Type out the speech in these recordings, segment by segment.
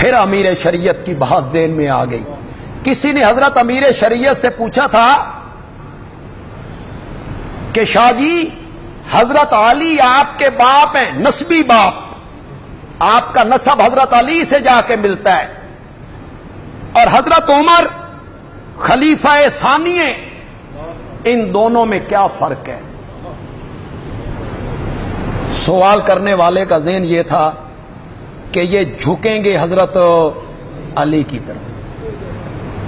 پھر امیر شریعت کی بات ذہن میں آ گئی. کسی نے حضرت امیر شریعت سے پوچھا تھا کہ شاہ جی حضرت علی آپ کے باپ ہیں، نسبی باپ، آپ کا نسب حضرت علی سے جا کے ملتا ہے، اور حضرت عمر خلیفہ ثانی ہیں، ان دونوں میں کیا فرق ہے؟ سوال کرنے والے کا ذہن یہ تھا کہ یہ جھکیں گے حضرت علی کی طرف.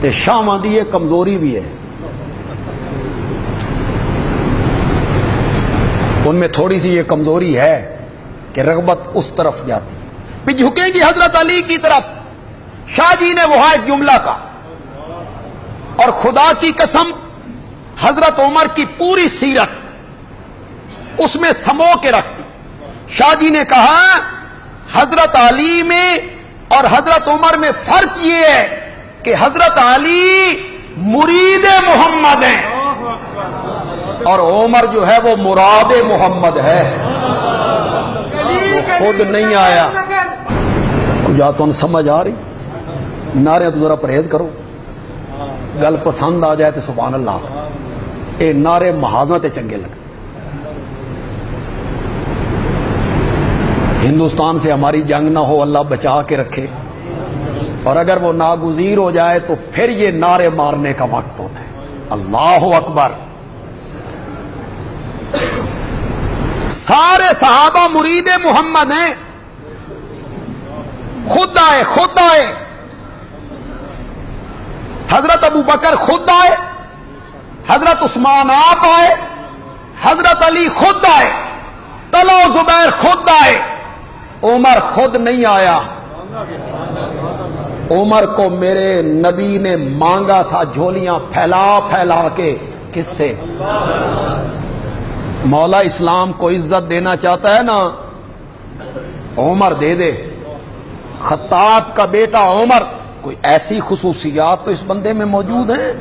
تے شاہ آندھی یہ کمزوری بھی ہے، ان میں تھوڑی سی یہ کمزوری ہے کہ رغبت اس طرف جاتی، بھی جھکیں گی حضرت علی کی طرف. شاہ جی نے وہاں ایک جملہ کہا، اور خدا کی قسم حضرت عمر کی پوری سیرت اس میں سمو کے رکھتی. شاہ جی نے کہا حضرت علی میں اور حضرت عمر میں فرق یہ ہے کہ حضرت علی مرید محمد ہیں اور عمر جو ہے وہ مراد محمد ہے، وہ خود نہیں آیا. کچھ تو سمجھ آ رہی؟ نعرے تو ذرا پرہیز کرو، گل پسند آ جائے تو سبحان اللہ، اے نعرے محاذوں تے چنگے لگ. ہندوستان سے ہماری جنگ نہ ہو، اللہ بچا کے رکھے، اور اگر وہ ناگزیر ہو جائے تو پھر یہ نعرے مارنے کا وقت ہوتا ہے. اللہ اکبر. سارے صحابہ مرید محمد ہیں، خود آئے، خود آئے. حضرت ابو بکر خود آئے، حضرت عثمان آپ آئے، حضرت علی خود آئے، طلحہ و زبیر خود آئے. عمر خود نہیں آیا. عمر کو میرے نبی نے مانگا تھا جھولیاں پھیلا پھیلا کے. کس سے؟ مولا اسلام کو عزت دینا چاہتا ہے نا، عمر دے دے. خطاب کا بیٹا عمر، کوئی ایسی خصوصیات تو اس بندے میں موجود ہیں